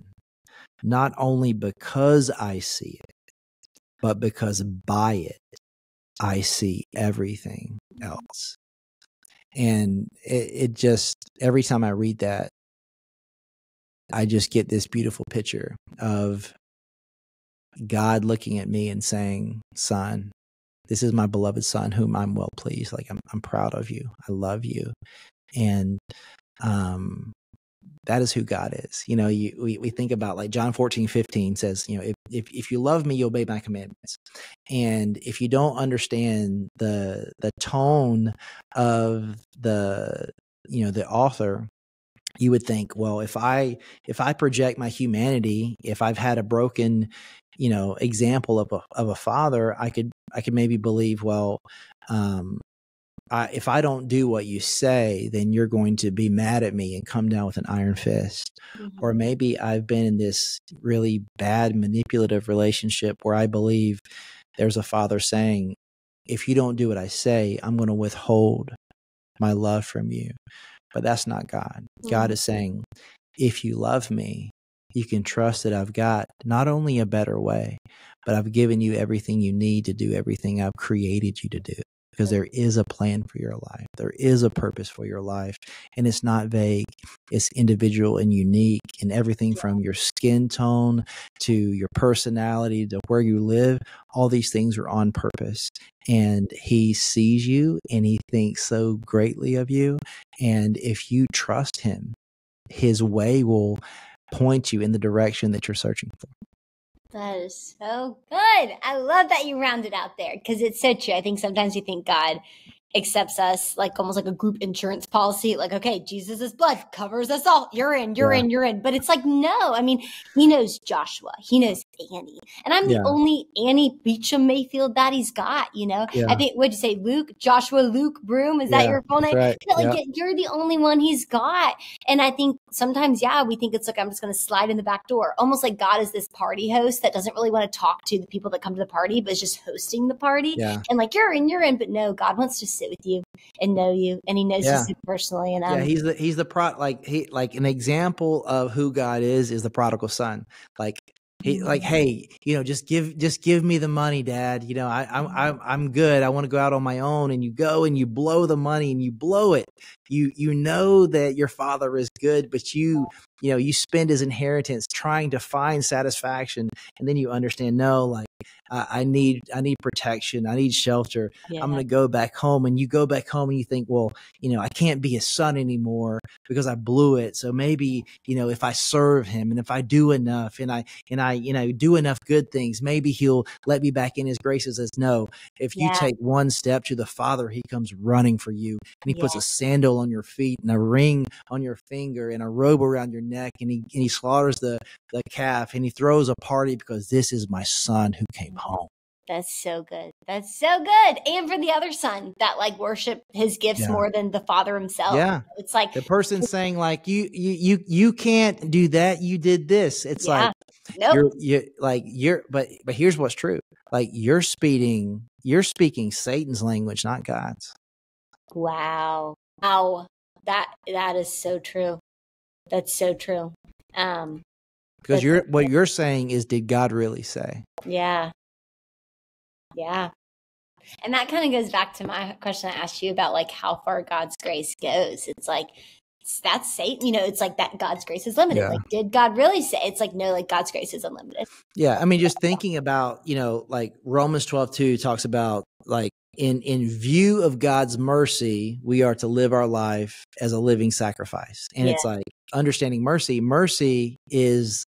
not only because I see it, but because by it I see everything else. And it just, every time I read that, I just get this beautiful picture of God looking at me and saying, son, this is my beloved son whom I'm well pleased. Like, I'm proud of you. I love you. And that is who God is. You know, we think about, like, John 14:15 says, you know, if you love me, you obey my commandments. And if you don't understand the tone of the author, you would think, well, if I project my humanity, if I've had a broken, example of a father, I could maybe believe, well, if I don't do what you say, then you're going to be mad at me and come down with an iron fist. Mm-hmm. Or maybe I've been in this really bad manipulative relationship where I believe there's a father saying, if you don't do what I say, I'm going to withhold my love from you. But that's not God. Mm-hmm. God is saying, if you love me, you can trust that I've got not only a better way, but I've given you everything you need to do everything I've created you to do. Because there is a plan for your life. There is a purpose for your life. And it's not vague. It's individual and unique. And everything from your skin tone to your personality to where you live, all these things are on purpose. And he sees you and he thinks so greatly of you. And if you trust him, his way will point you in the direction that you're searching for. That is so good. I love that you rounded out there, because it's so true. I think sometimes we think God accepts us like almost like a group insurance policy. Like, okay, Jesus' blood covers us all. You're in. But it's like, no. I mean, he knows Joshua. He knows Annie. And I'm the only Annie Beecham Mayfield that he's got, I think, what'd you say, Joshua Luke Broome? Is that your full name? Right. You're the only one he's got. And I think sometimes, we think it's like, I'm just going to slide in the back door. Almost like God is this party host that doesn't really want to talk to the people that come to the party, but is just hosting the party. Yeah. And like, you're in. But no, God wants to sit with you and know you, and he knows you super personally. And he's the an example of who God is the prodigal son. Like, he like, hey, just give me the money, Dad. I'm good. I want to go out on my own. And you go and you blow the money and you blow it. You know that your father is good, but you spend his inheritance trying to find satisfaction, and then you understand, no, like, I need protection. I need shelter. Yeah. I'm going to go back home. And you go back home and you think, well, I can't be his son anymore because I blew it. So maybe, if I serve him and if I do enough and I do enough good things, maybe he'll let me back in his graces. As no, if you take one step to the Father, he comes running for you, and he puts a sandal on your feet and a ring on your finger and a robe around your neck. And he slaughters the calf, and he throws a party because this is my son who came home. That's so good. That's so good. And for the other son that like worship his gifts more than the father himself. Yeah. It's like the person saying like, you can't do that. You did this. It's like, nope. But here's what's true. Like, you're speaking Satan's language, not God's. Wow. That is so true. That's so true. Because what you're saying is, did God really say? Yeah. Yeah. And that kind of goes back to my question I asked you about like how far God's grace goes. It's like, that's Satan, it's like that God's grace is limited. Yeah. Like, did God really say? It's like, no, like God's grace is unlimited. Yeah. I mean, just thinking about, like Romans 12:2 talks about like, in view of God's mercy, we are to live our life as a living sacrifice. And it's like understanding mercy. Mercy is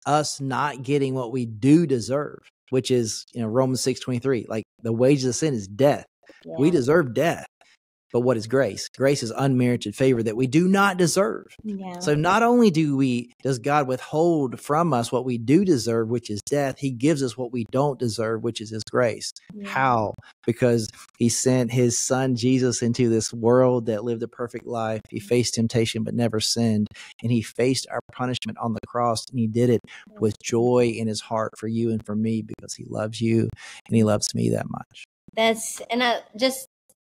us not getting what we do deserve, which is, Romans 6:23, like the wages of sin is death. Yeah. We deserve death. But what is grace? Grace is unmerited favor that we do not deserve. Yeah. So not only does God withhold from us what we do deserve, which is death, he gives us what we don't deserve, which is his grace. Yeah. How? Because he sent his son Jesus into this world that lived a perfect life. He faced temptation but never sinned. And he faced our punishment on the cross, and he did it with joy in his heart for you and for me, because he loves you and he loves me that much.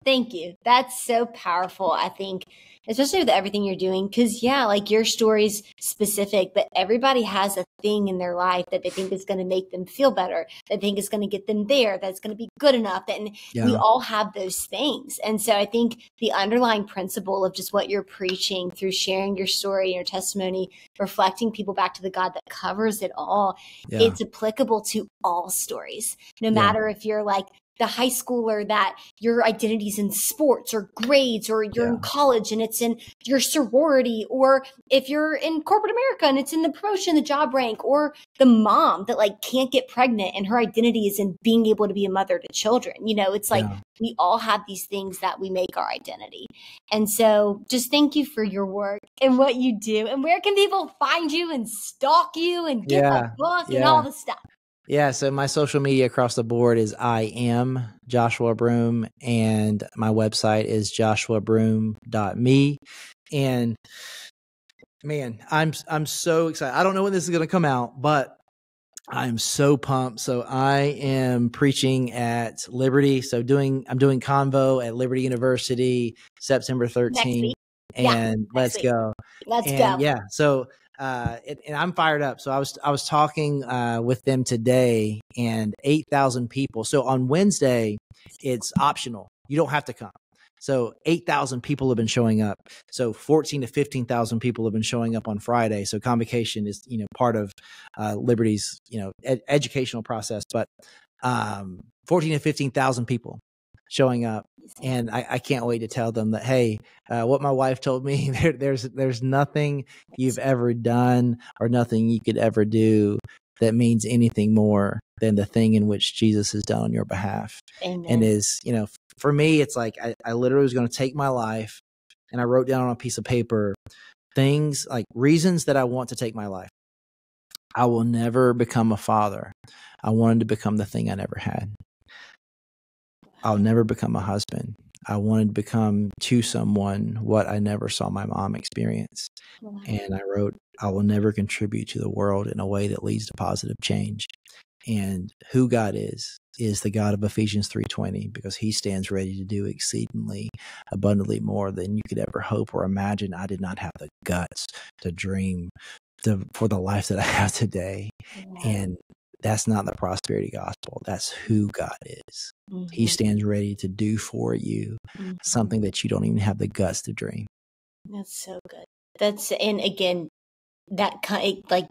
Thank you. That's so powerful, I think, especially with everything you're doing. Because, yeah, like your story's specific, but everybody has a thing in their life that they think is going to make them feel better, that they think is going to get them there, that's going to be good enough. And we all have those things. And so I think the underlying principle of just what you're preaching through sharing your story and your testimony, reflecting people back to the God that covers it all, it's applicable to all stories, no matter if you're like the high schooler that your identity's in sports or grades, or you're in college and it's in your sorority, or if you're in corporate America and it's in the promotion, the job rank, or the mom that like can't get pregnant and her identity is in being able to be a mother to children. You know, it's like we all have these things that we make our identity. And so just thank you for your work and what you do. And where can people find you and stalk you and get the book and all the stuff? Yeah, so my social media across the board is I am Joshua Broome, and my website is joshuabroome.me. And man, I'm so excited. I don't know when this is going to come out, but I'm so pumped. So I am preaching at Liberty. So I'm doing convo at Liberty University September 13th. And let's go. Let's go. Yeah, so and I'm fired up. So I was talking with them today, and 8,000 people. So on Wednesday, it's optional. You don't have to come. So 8,000 people have been showing up. So 14 to 15,000 people have been showing up on Friday. So convocation is, part of Liberty's, educational process. But 14 to 15,000 people showing up. And I can't wait to tell them that, hey, what my wife told me, there's nothing you've ever done or nothing you could ever do that means anything more than the thing in which Jesus has done on your behalf. Amen. And is, for me, it's like I literally was going to take my life, and I wrote down on a piece of paper things like reasons that I want to take my life. I will never become a father. I wanted to become the thing I never had. I'll never become a husband. I wanted to become to someone what I never saw my mom experience. Wow. And I wrote, I will never contribute to the world in a way that leads to positive change. And who God is the God of Ephesians 3:20, because he stands ready to do exceedingly abundantly more than you could ever hope or imagine. I did not have the guts to dream for the life that I have today. Wow. And that's not the prosperity gospel. That's who God is. Mm-hmm. He stands ready to do for you something that you don't even have the guts to dream. That's so good. And again, that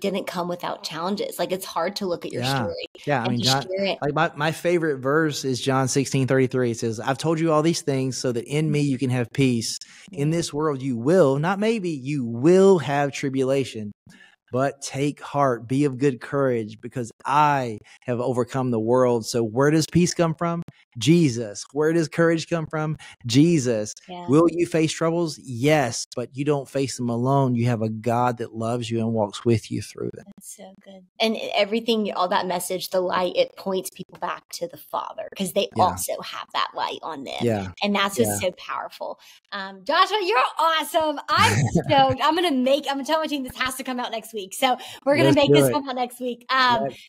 didn't come without challenges. Like, it's hard to look at your story. Yeah, I mean, John, like my favorite verse is John 16:33. It says, I've told you all these things so that in me you can have peace. In this world you will, not maybe, you will have tribulation. But take heart, be of good courage, because I have overcome the world. So where does peace come from? Jesus. Where does courage come from? Jesus. Yeah. Will you face troubles? Yes, but you don't face them alone. You have a God that loves you and walks with you through them. That's so good. And everything, all that message, the light, it points people back to the Father, because they also have that light on them. Yeah. And that's what's so powerful. Joshua, you're awesome. I'm stoked. I'm going to tell my team this has to come out next week. So we're going to make this come out next week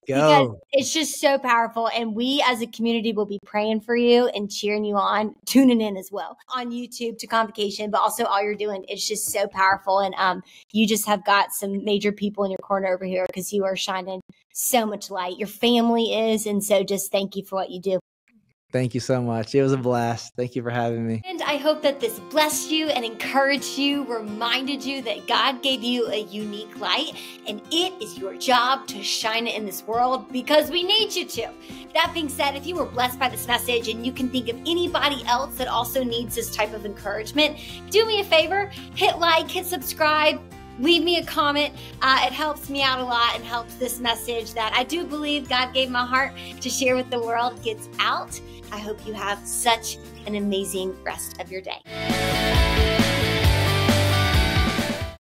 because it's just so powerful. And we as a community will be praying for you and cheering you on, tuning in as well on YouTube to Convocation, but also all you're doing. It's just so powerful. And you just have got some major people in your corner over here, because you are shining so much light. Your family is. And so just thank you for what you do. Thank you so much. It was a blast. Thank you for having me. And I hope that this blessed you and encouraged you, reminded you that God gave you a unique light, and it is your job to shine it in this world, because we need you to. That being said, if you were blessed by this message and you can think of anybody else that also needs this type of encouragement, do me a favor, hit like, hit subscribe, leave me a comment. It helps me out a lot and helps this message that I do believe God gave my heart to share with the world gets out. I hope you have such an amazing rest of your day.